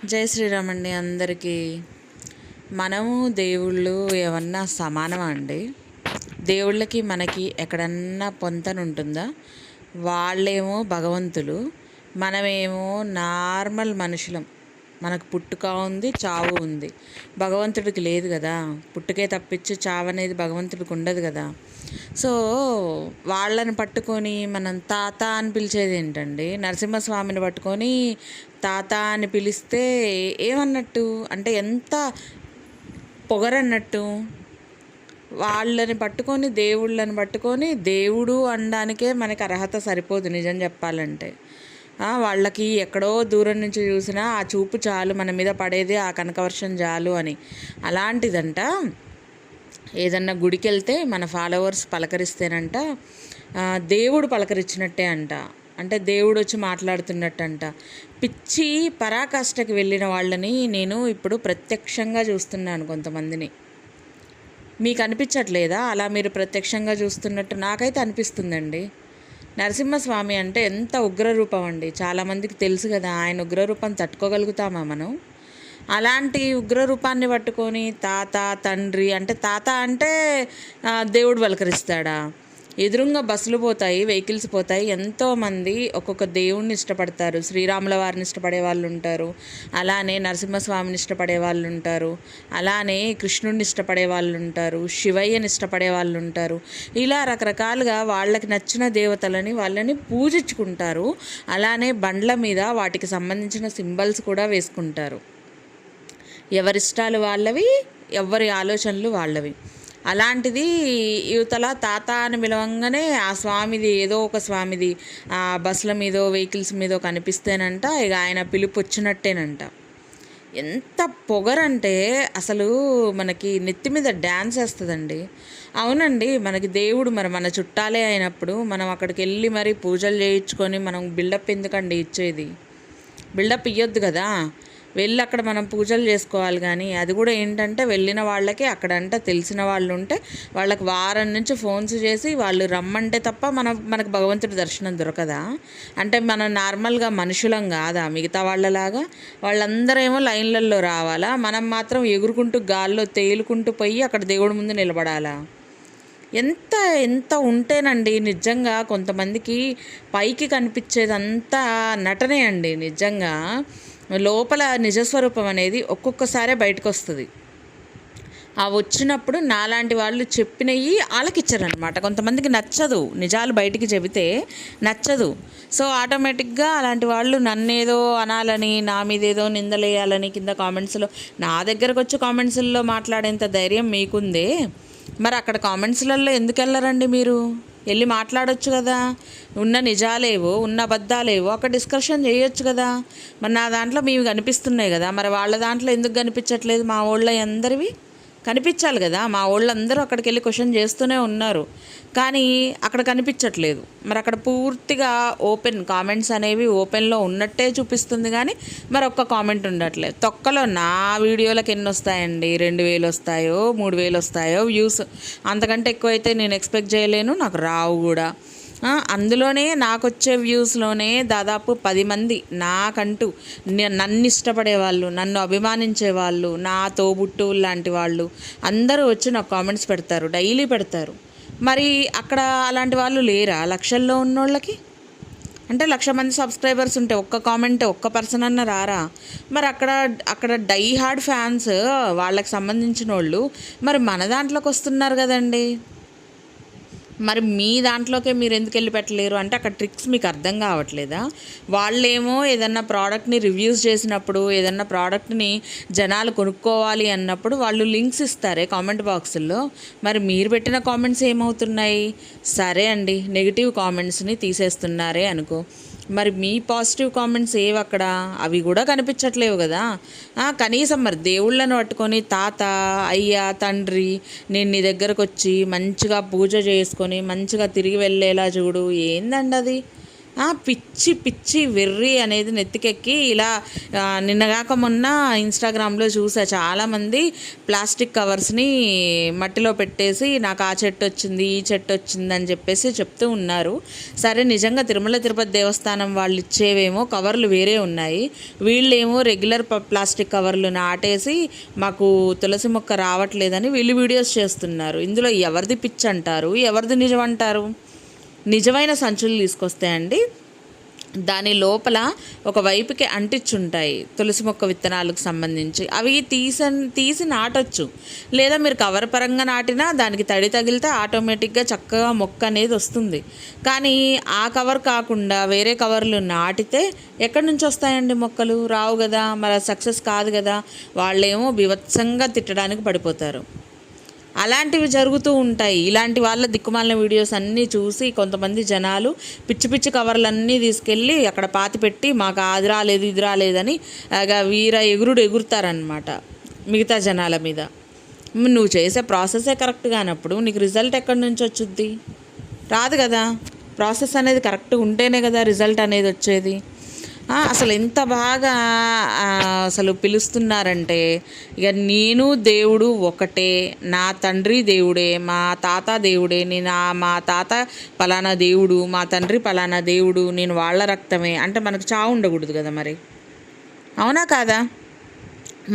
జై శ్రీరామ్ అండి అందరికీ. మనము దేవుళ్ళు ఏమన్నా సమానమా అండి? దేవుళ్ళకి మనకి ఎక్కడన్నా పొంతనుంటుందా? వాళ్ళేమో భగవంతులు, మనమేమో నార్మల్ మనుషులం. మనకు పుట్టుక ఉంది, చావు ఉంది. భగవంతుడికి లేదు కదా. పుట్టుకే తప్పించి చావు అనేది భగవంతుడికి ఉండదు కదా. సో వాళ్ళని పట్టుకొని మనం తాత అని పిలిచేది ఏంటండి? నరసింహస్వామిని పట్టుకొని తాత అని పిలిస్తే ఏమన్నట్టు? అంటే ఎంత పొగరన్నట్టు. వాళ్ళని పట్టుకొని దేవుళ్ళని పట్టుకొని దేవుడు అనడానికే మనకి అర్హత సరిపోదు నిజం చెప్పాలంటే. వాళ్ళకి ఎక్కడో దూరం నుంచి చూసినా ఆ చూపు చాలు, మన మీద పడేది ఆ కనకవర్షం చాలు అని. అలాంటిదంట ఏదన్నా గుడికి వెళ్తే మన ఫాలోవర్స్ పలకరిస్తేనంట దేవుడు పలకరించినట్టే అంట. అంటే దేవుడు వచ్చి మాట్లాడుతున్నట్టంట. పిచ్చి పరాకాష్ఠకి వెళ్ళిన వాళ్ళని నేను ఇప్పుడు ప్రత్యక్షంగా చూస్తున్నాను కొంతమందిని. మీకు అనిపించట్లేదా? అలా మీరు ప్రత్యక్షంగా చూస్తున్నట్టు నాకైతే అనిపిస్తుందండి. నరసింహస్వామి అంటే ఎంత ఉగ్రరూపం అండి. చాలామందికి తెలుసు కదా, ఆయన ఉగ్రరూపం తట్టుకోగలుగుతామా మనం? అలాంటి ఉగ్రరూపాన్ని పట్టుకొని తాత తండ్రి అంటే, తాత అంటే దేవుడు పలకరిస్తాడా? ఎదురుగా బస్సులు పోతాయి, వెహికల్స్ పోతాయి, ఎంతోమంది ఒక్కొక్క దేవుణ్ణి ఇష్టపడతారు. శ్రీరాముల వారిని ఇష్టపడే వాళ్ళు ఉంటారు, అలానే నరసింహస్వామిని ఇష్టపడే వాళ్ళు ఉంటారు, అలానే కృష్ణుడిని ఇష్టపడే వాళ్ళు ఉంటారు, శివయ్యని ఇష్టపడే వాళ్ళు ఉంటారు. ఇలా రకరకాలుగా వాళ్ళకి నచ్చిన దేవతలని వాళ్ళని పూజించుకుంటారు. అలానే బండ్ల మీద వాటికి సంబంధించిన సింబల్స్ కూడా వేసుకుంటారు. ఎవరిష్టాలు వాళ్ళవి, ఎవరి ఆలోచనలు వాళ్ళవి. అలాంటిది యువతల తాత అని పిలవంగానే ఆ స్వామిది ఏదో ఒక స్వామిది ఆ బస్సుల మీదో వెహికల్స్ మీదో కనిపిస్తేనంట ఇక ఆయన పిలుపు వచ్చినట్టేనంట. ఎంత పొగరంటే అసలు మనకి నెత్తి మీద డ్యాన్స్ వేస్తుందండి. అవునండి, మనకి దేవుడు మరి మన చుట్టాలే అయినప్పుడు మనం అక్కడికి వెళ్ళి మరి పూజలు చేయించుకొని మనం బిల్డప్ ఎందుకండి ఇచ్చేది? బిల్డప్ ఇవ్వద్దు కదా. వెళ్ళి అక్కడ మనం పూజలు చేసుకోవాలి. కానీ అది కూడా ఏంటంటే వెళ్ళిన వాళ్ళకి అక్కడంట తెలిసిన వాళ్ళు ఉంటే వాళ్ళకి వారం నుంచి ఫోన్స్ చేసి వాళ్ళు రమ్మంటే తప్ప మనకు భగవంతుడి దర్శనం దొరకదా? అంటే మనం నార్మల్గా మనుషులం కాదా మిగతా వాళ్ళలాగా? వాళ్ళందరూ ఏమో లైన్లలో రావాలా, మనం మాత్రం ఎగురుకుంటూ గాల్లో తేలుకుంటూ పోయి అక్కడ దేవుడి ముందు నిలబడాలా? ఎంత ఎంత ఉంటేనండి నిజంగా కొంతమందికి పైకి కనిపించేదంతా నటనే అండి. నిజంగా లోపల నిజస్వరూపం అనేది ఒక్కొక్కసారే బయటకు వస్తుంది. ఆ వచ్చినప్పుడు నాలాంటి వాళ్ళు చెప్పినవి ఆలకిచ్చారనమాట. కొంతమందికి నచ్చదు, నిజాలు బయటికి చెబితే నచ్చదు. సో ఆటోమేటిక్గా అలాంటి వాళ్ళు నన్నేదో అనాలని, నా మీద ఏదో నిందలేయాలని కింద కామెంట్స్లో, నా దగ్గరకు వచ్చి కామెంట్స్లో మాట్లాడేంత ధైర్యం మీకుందే, మరి అక్కడ కామెంట్స్లలో ఎందుకు వెళ్ళరండి? మీరు వెళ్ళి మాట్లాడొచ్చు కదా. ఉన్న నిజాలేవో ఉన్న అబద్ధాలేవో అక్కడ డిస్కషన్ చేయొచ్చు కదా. మరి నా దాంట్లో మీవి కనిపిస్తున్నాయి కదా, మరి వాళ్ళ దాంట్లో ఎందుకు కనిపించట్లేదు? మా ఊళ్ళో అందరివి కనిపించాలి కదా. మా వాళ్ళందరూ అక్కడికి వెళ్ళి క్వశ్చన్ చేస్తూనే ఉన్నారు, కానీ అక్కడ కనిపించట్లేదు. మరి అక్కడ పూర్తిగా ఓపెన్ కామెంట్స్ అనేవి ఓపెన్లో ఉన్నట్టే చూపిస్తుంది, కానీ మరి ఒక్క కామెంట్ ఉండట్లేదు. తొక్కలో నా వీడియోలకు ఎన్ని వస్తాయండి? 2000 వస్తాయో 3000 వస్తాయో వ్యూస్. అంతకంటే ఎక్కువైతే నేను ఎక్స్పెక్ట్ చేయలేను, నాకు రావు కూడా. అందులోనే నాకు వచ్చే వ్యూస్లోనే దాదాపు 10 మంది నాకంటూ నన్ను ఇష్టపడే వాళ్ళు, నన్ను అభిమానించే వాళ్ళు, నా తోబుట్టువులు లాంటి వాళ్ళు అందరూ వచ్చి నాకు కామెంట్స్ పెడతారు, డైలీ పెడతారు. మరి అక్కడ అలాంటి వాళ్ళు లేరా? లక్షల్లో ఉన్నోళ్ళకి అంటే 1,00,000 మంది సబ్స్క్రైబర్స్ ఉంటే ఒక్క కామెంట్ ఒక్క పర్సన్ అన్న రారా? మరి అక్కడ డై హార్డ్ ఫ్యాన్స్ వాళ్ళకి సంబంధించిన వాళ్ళు మరి మన దాంట్లోకి వస్తున్నారు కదండి. మరి మీ దాంట్లోకే మీరు ఎందుకు వెళ్ళి పెట్టలేరు? అంటే అక్కడ ట్రిక్స్ మీకు అర్థం కావట్లేదా? వాళ్ళేమో ఏదన్నా ప్రోడక్ట్ని రివ్యూస్ చేసినప్పుడు, ఏదన్నా ప్రోడక్ట్ని జనాలు కొనుక్కోవాలి అన్నప్పుడు వాళ్ళు లింక్స్ ఇస్తారే కామెంట్ బాక్సుల్లో. మరి మీరు పెట్టిన కామెంట్స్ ఏమవుతున్నాయి? సరే అండి, నెగిటివ్ కామెంట్స్ని తీసేస్తున్నారే అనుకో, మరి మీ పాజిటివ్ కామెంట్స్ ఏవి అక్కడ? అవి కూడా కనిపించట్లేవు కదా. కనీసం మరి దేవుళ్ళను పట్టుకొని తాత, అయ్యా, తండ్రి, నేను నీ దగ్గరకు వచ్చి మంచిగా పూజ చేసుకొని మంచిగా తిరిగి వెళ్ళేలా చూడు. ఏందండి అది? పిచ్చి పిచ్చి వెర్రి అనేది నెత్తికెక్కి ఇలా నిన్నగాక మొన్న ఇన్స్టాగ్రామ్లో చూసా, చాలామంది ప్లాస్టిక్ కవర్స్ని మట్టిలో పెట్టేసి నాకు ఆ చెట్టు వచ్చింది ఈ చెట్టు వచ్చింది అని చెప్పేసి చెప్తూ ఉన్నారు. సరే, నిజంగా తిరుమల తిరుపతి దేవస్థానం వాళ్ళు ఇచ్చేవేమో కవర్లు వేరే ఉన్నాయి, వీళ్ళేమో రెగ్యులర్ ప్లాస్టిక్ కవర్లు నాటేసి మాకు తులసి మొక్క రావట్లేదని వీళ్ళు వీడియోస్ చేస్తున్నారు. ఇందులో ఎవరిది పిచ్చి అంటారు, ఎవరిది నిజం అంటారు? నిజమైన సంచులు తీసుకొస్తే అండి, దాని లోపల ఒక వైపుకి అంటించుంటాయి తులసి మొక్క విత్తనాలకు సంబంధించి, అవి తీసి నాటొచ్చు. లేదా మీరు కవర్ పరంగా నాటినా దానికి తడి తగిలితే ఆటోమేటిక్గా చక్కగా మొక్క అనేది వస్తుంది. కానీ ఆ కవర్ కాకుండా వేరే కవర్లు నాటితే ఎక్కడి నుంచి వస్తాయండి మొక్కలు? రావు కదా, మరి సక్సెస్ కాదు కదా. వాళ్ళేమో బీభత్సంగా తిట్టడానికి పడిపోతారు. అలాంటివి జరుగుతూ ఉంటాయి. ఇలాంటి వాళ్ళ దిక్కుమాలిన వీడియోస్ అన్నీ చూసి కొంతమంది జనాలు పిచ్చి పిచ్చి కవర్లన్నీ తీసుకెళ్ళి అక్కడ పాతి పెట్టి మాకు అది రాలేదు ఇది రాలేదని ఎగురుతారనమాట మిగతా జనాల మీద. నువ్వు చేసే ప్రాసెసే కరెక్ట్ కానప్పుడు నీకు రిజల్ట్ ఎక్కడి నుంచి వచ్చుద్ది? రాదు కదా. ప్రాసెస్ అనేది కరెక్ట్గా ఉంటేనే కదా రిజల్ట్ అనేది వచ్చేది. అసలు ఎంత బాగా అసలు పిలుస్తున్నారంటే, ఇక నేను దేవుడు ఒకటే, నా తండ్రి దేవుడే, మా తాత దేవుడే, మా తాత పలానా దేవుడు, మా తండ్రి పలానా దేవుడు, నేను వాళ్ళ రక్తమే అంటే మనకు చావు ఉండకూడదు కదా మరి, అవునా కాదా?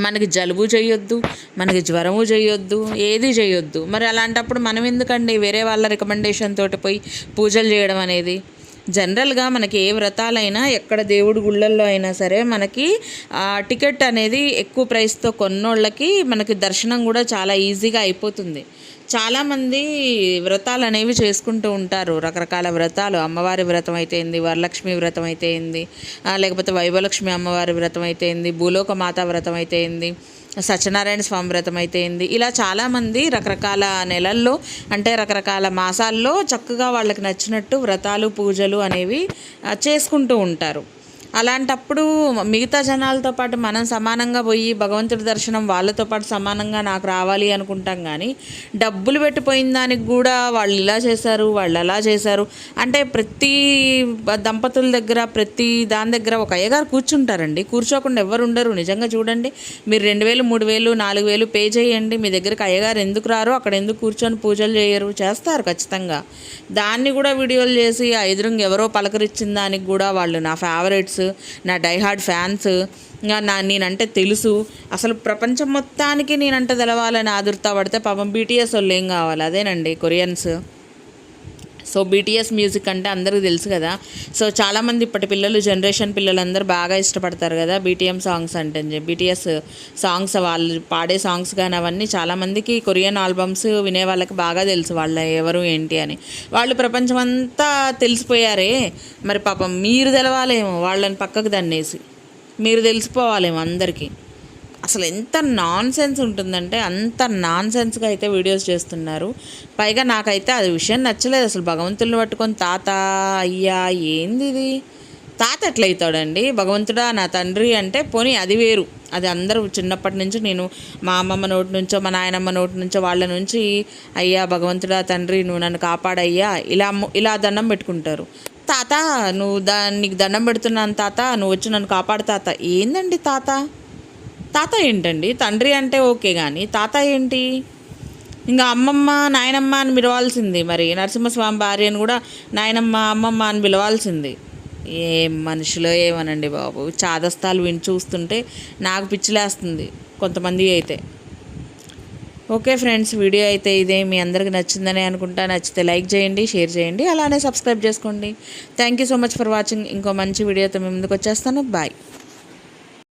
మనకి జలుబు చేయొద్దు, మనకి జ్వరము చేయొద్దు, ఏది చేయొద్దు. మరి అలాంటప్పుడు మనం ఎందుకండి వేరే వాళ్ళ రికమెండేషన్ తోటి పోయి పూజలు చేయడం అనేది? జనరల్గా మనకి ఏ వ్రతాలైనా ఎక్కడ దేవుడి గుళ్ళల్లో అయినా సరే మనకి టికెట్ అనేది ఎక్కువ ప్రైస్తో కొన్నోళ్ళకి మనకి దర్శనం కూడా చాలా ఈజీగా అయిపోతుంది. చాలామంది వ్రతాలు అనేవి చేసుకుంటూ ఉంటారు, రకరకాల వ్రతాలు. అమ్మవారి వ్రతం అయితే ఏంది, వరలక్ష్మి వ్రతం అయితే ఏంది, లేకపోతే వైభవలక్ష్మి అమ్మవారి వ్రతం అయితే ఏంది, భూలోక మాత వ్రతం అయితే ఏంది, సత్యనారాయణ స్వామి వ్రతం అయితే ఏంది, ఇలా చాలామంది రకరకాల నెలల్లో అంటే రకరకాల మాసాల్లో చక్కగా వాళ్ళకి నచ్చినట్టు వ్రతాలు పూజలు అనేవి చేసుకుంటూ ఉంటారు. అలాంటప్పుడు మిగతా జనాలతో పాటు మనం సమానంగా పోయి భగవంతుడి దర్శనం వాళ్ళతో పాటు సమానంగా నాకు రావాలి అనుకుంటాం. కానీ డబ్బులు పెట్టిపోయిన దానికి కూడా వాళ్ళు ఇలా చేశారు వాళ్ళు అలా చేశారు అంటే ప్రతి దంపతుల దగ్గర ప్రతి దాని దగ్గర ఒక అయ్యగారు కూర్చుంటారండి. కూర్చోకుండా ఎవరు ఉండరు. నిజంగా చూడండి, మీరు 2000 3000 4000 పే చేయండి, మీ దగ్గరికి అయ్యగారు ఎందుకు రారు, అక్కడ ఎందుకు కూర్చొని పూజలు చేయరు? చేస్తారు ఖచ్చితంగా. దాన్ని కూడా వీడియోలు చేసి ఆ ఎదురుంగా ఎవరో పలకరించిన దానికి కూడా వాళ్ళు నా ఫేవరెట్స్, నా డైహార్డ్ ఫ్యాన్స్, నేనంటే తెలుసు, అసలు ప్రపంచం మొత్తానికి నేనంటే తెలవాలని ఆదుర్తా పడితే పాపం బీటీఎస్ వాళ్ళు ఏం కావాలి? అదేనండి కొరియన్స్. సో బీటీఎస్ మ్యూజిక్ అంటే అందరికీ తెలుసు కదా. సో చాలామంది ఇప్పటి పిల్లలు, జనరేషన్ పిల్లలందరూ బాగా ఇష్టపడతారు కదా బీటీఎం సాంగ్స్ అంటే. బీటీఎస్ సాంగ్స్ వాళ్ళు పాడే సాంగ్స్ కానీ అవన్నీ చాలామందికి కొరియన్ ఆల్బమ్స్ వినే వాళ్ళకి బాగా తెలుసు వాళ్ళ ఎవరు ఏంటి అని. వాళ్ళు ప్రపంచం అంతా తెలిసిపోయారే, మరి పాపం మీరు తెలవాలేమో వాళ్ళని పక్కకు దన్నేసి, మీరు తెలిసిపోవాలేమో అందరికీ. అసలు ఎంత నాన్ సెన్స్ ఉంటుందంటే అంత నాన్ సెన్స్గా అయితే వీడియోస్ చేస్తున్నారు. పైగా నాకైతే అది విషయం నచ్చలేదు అసలు. భగవంతుడిని పట్టుకొని తాత అయ్యా ఏంది ఇది? తాత ఎట్లయితాడండి? భగవంతుడా నా తండ్రి అంటే పోనీ అది వేరు, అది అందరూ చిన్నప్పటి నుంచి నేను మా అమ్మమ్మ నోటి నుంచో మా నాయనమ్మ నోటి నుంచో వాళ్ళ నుంచి అయ్యా భగవంతుడా తండ్రి నువ్వు నన్ను కాపాడయ్యా ఇలా దండం పెట్టుకుంటారు. తాత నువ్వు నీకు దండం పెడుతున్నాను తాత, నువ్వు వచ్చి నన్ను కాపాడు తాత. ఏందండి తాత? తాత ఏంటండి? తండ్రి అంటే ఓకే, కానీ తాత ఏంటి? ఇంకా అమ్మమ్మ నాయనమ్మ అని పిలవాల్సింది. మరి నరసింహస్వామి భార్యను కూడా నాయనమ్మ అమ్మమ్మ అని పిలవాల్సింది. ఏం మనుషులో ఏమనండి బాబు. చాదస్తాలు విని చూస్తుంటే నాకు పిచ్చిలేస్తుంది కొంతమంది అయితే. ఓకే ఫ్రెండ్స్, వీడియో అయితే ఇదే. మీ అందరికి నచ్చిందని అనుకుంటా. నచ్చితే లైక్ చేయండి, షేర్ చేయండి, అలానే సబ్స్క్రైబ్ చేసుకోండి. Thank you so much for watching. ఇంకో మంచి వీడియోతో మీ ముందుకు వచ్చేస్తాను. బాయ్.